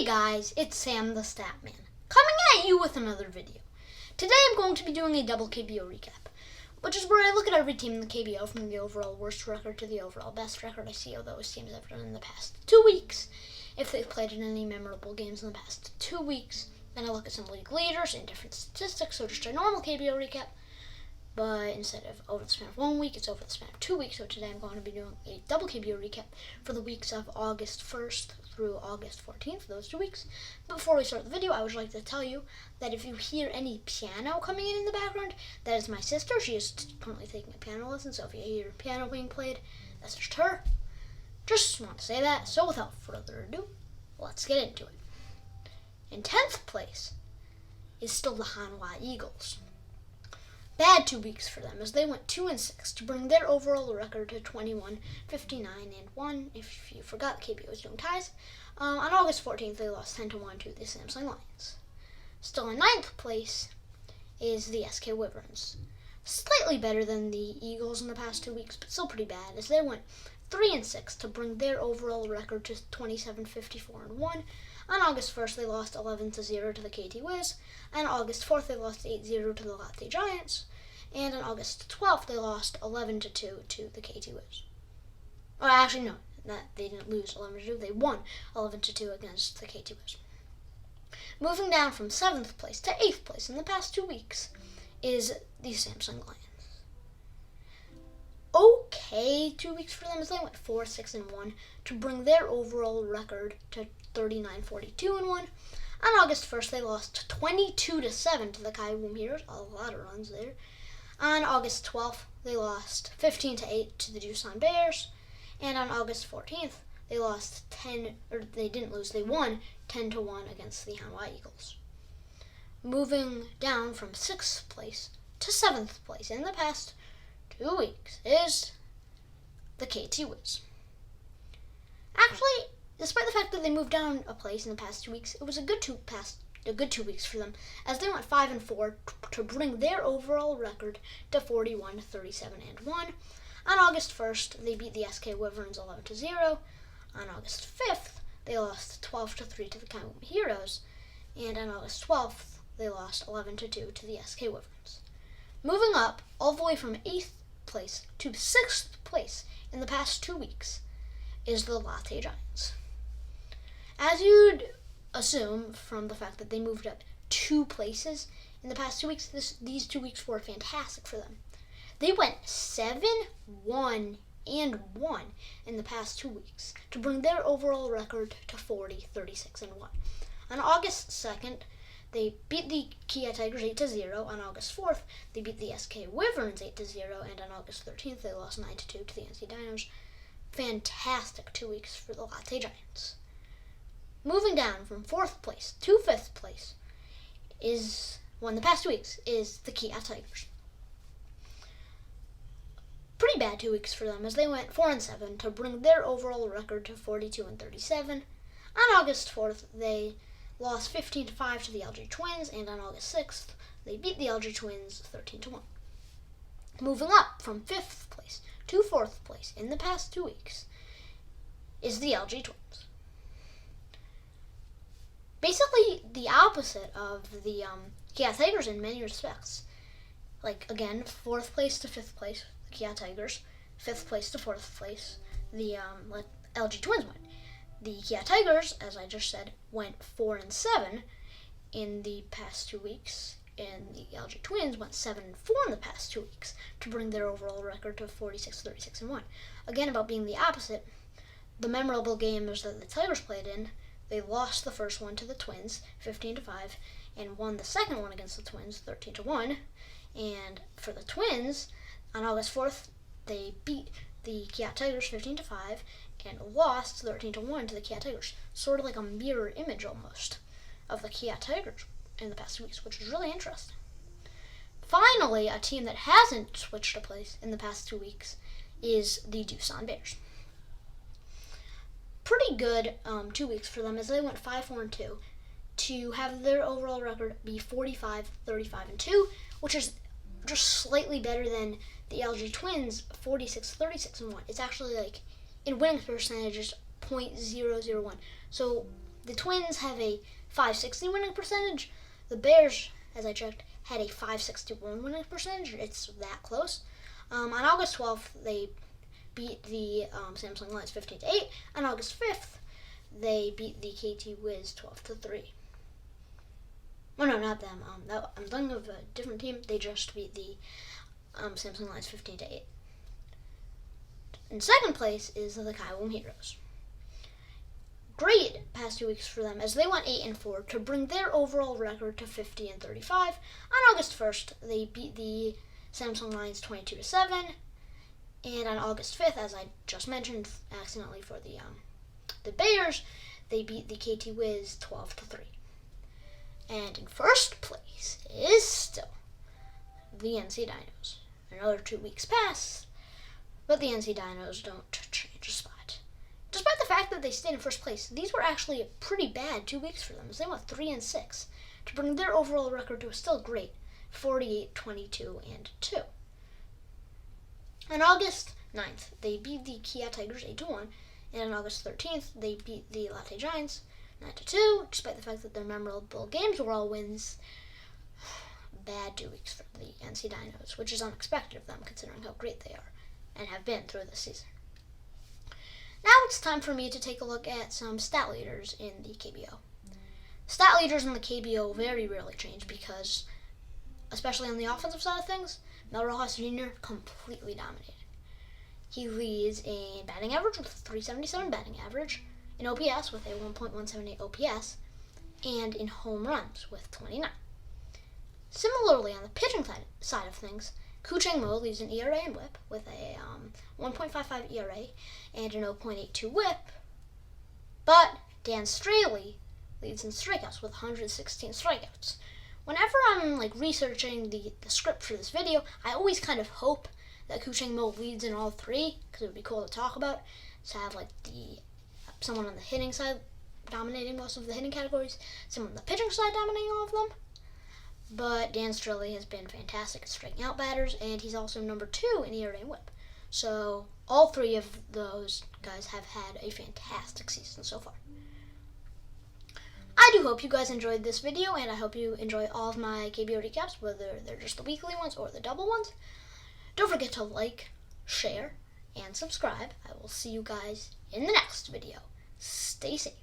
guys, it's Sam the Statman, coming at you with another video. Today I'm going to be doing a double KBO recap, which is where I look at every team in the KBO from the overall worst record to the overall best record I see of those teams have done in the past 2 weeks. If they've played in any memorable games in the past 2 weeks, then I look at some league leaders and different statistics, so just a normal KBO recap. But instead of over the span of 1 week, it's over the span of 2 weeks. So today I'm going to be doing a double KBO recap for the weeks of August 1st through August 14th, those 2 weeks. But before we start the video, I would like to tell you that if you hear any piano coming in the background, that is my sister. She is currently taking a piano lesson, so if you hear piano being played, that's just her. Just want to say that. So without further ado, let's get into it. In 10th place is still the Hanwha Eagles. Bad 2 weeks for them as they went 2-6 to bring their overall record to 21, 59-1. If you forgot, KBO was doing ties. On August 14th, they lost 10-1 to the Samsung Lions. Still in 9th place is the SK Wyverns. Slightly better than the Eagles in the past 2 weeks, but still pretty bad as they went 3-6 to bring their overall record to 27, 54-1. On August 1st, they lost 11-0 to the KT Wiz. On August 4th, they lost 8-0 to the Latte Giants. And on August 12th, they lost 11-2 to the KT Wiz. Oh, actually, no, they didn't lose 11-2. They won 11-2 against the KT Wiz. Moving down from 7th place to 8th place in the past 2 weeks is the Samsung Lions. Okay 2 weeks for them as they went 4-6-1 to bring their overall record to 39-42-1. On August 1st, they lost 22-7 to the Kaiwon Heroes. A lot of runs there. On August 12th, they lost 15-8 to the Daesung Bears. And on August 14th, they won 10-1 against the Hanwha Eagles. Moving down from 6th place to 7th place in the past 2 weeks is the KT Wiz. Actually, despite the fact that they moved down a place in the past 2 weeks, it was a good 2 weeks for them, as they went 5-4 to bring their overall record to 41, 37-1. On August 1st, they beat the SK Wyverns 11-0. On August 5th, they lost 12-3 to the Kaiwon Heroes, and on August 12th, they lost 11-2 to the SK Wyverns. Moving up all the way from 8th place to 6th place in the past 2 weeks is the Latte Giants. As you'd assume from the fact that they moved up 2 places in the past 2 weeks, these 2 weeks were fantastic for them. They went 7-1-1 in the past 2 weeks to bring their overall record to 40, 36-1. On August 2nd, they beat the Kia Tigers 8-0. On August 4th, they beat the SK Wyverns 8-0. And on August 13th, they lost 9-2 to the Dinos. Fantastic 2 weeks for the Latte Giants. Moving down from 4th place to 5th place in the past 2 weeks, is the Kia Tigers. Pretty bad 2 weeks for them as they went 4-7 to bring their overall record to 42-37. On August 4th, they lost 15-5 to the LG Twins, and on August 6th, they beat the LG Twins 13-1. Moving up from 5th place to 4th place in the past 2 weeks is the LG Twins. Basically the opposite of the Kia Tigers in many respects. Like, again, 4th place to 5th place, the Kia Tigers. 5th place to 4th place, the LG Twins went. The Kia Tigers, as I just said, went 4-7 in the past 2 weeks, and the LG Twins went 7-4 in the past 2 weeks to bring their overall record to 46, 36-1. Again, about being the opposite, the memorable games that the Tigers played in, they lost the first one to the Twins, 15-5, and won the second one against the Twins, 13-1. And for the Twins, on August 4th, they beat the Kia Tigers 15-5 and lost 13-1 to the Kia Tigers. Sort of like a mirror image almost of the Kia Tigers in the past 2 weeks, which is really interesting. Finally, a team that hasn't switched a place in the past 2 weeks is the Daesung Bears. Pretty good 2 weeks for them as they went 5-4-2 to have their overall record be 45, 35-2, which is just slightly better than the LG Twins 46, 36-1. It's actually like in winning percentages 0.001. So The Twins have a .560 winning percentage. The Bears, as I checked, had a .561 winning percentage. It's that close. On August 12th, they beat the Samsung Lions 15-8. On August 5th, they beat the KT Wiz 12-3. Oh no, not them. I'm thinking of a different team. They just beat the Samsung Lions 15-8. In second place is the Kaiwon Heroes. Great past 2 weeks for them as they went 8-4 to bring their overall record to 50-35. On August 1st, they beat the Samsung Lions 22-7, and on August 5th, as I just mentioned accidentally for the Bears, they beat the KT Wiz 12-3. And in first place is still the NC Dinos. Another 2 weeks pass, but the NC Dinos don't change a spot. Despite the fact that they stayed in first place, these were actually a pretty bad 2 weeks for them, as they went 3-6 to bring their overall record to a still great 48-22-2. On August 9th, they beat the Kia Tigers 8-1, and on August 13th, they beat the Latte Giants 9-2, despite the fact that their memorable games were all wins. Bad 2 weeks for the NC Dinos, which is unexpected of them considering how great they are and have been through the season. Now it's time for me to take a look at some stat leaders in the KBO. Stat leaders in the KBO very rarely change because, especially on the offensive side of things, Mel Rojas Jr. completely dominated. He leads in batting average with a .377 batting average, in OPS with a 1.178 OPS, and in home runs with 29. Similarly, on the pitching side of things, Koo Chang-mo leads in ERA and WHIP with a 1.55 ERA and an 0.82 WHIP, but Dan Straley leads in strikeouts with 116 strikeouts. Whenever I'm researching the script for this video, I always kind of hope that Koo Chang-mo leads in all three because it would be cool to talk about. To have someone on the hitting side dominating most of the hitting categories, someone on the pitching side dominating all of them. But Dan Straley has been fantastic at striking out batters, and he's also number 2 in ERA and WHIP. So all three of those guys have had a fantastic season so far. I do hope you guys enjoyed this video, and I hope you enjoy all of my KBO recaps, whether they're just the weekly ones or the double ones. Don't forget to like, share, and subscribe. I will see you guys in the next video. Stay safe.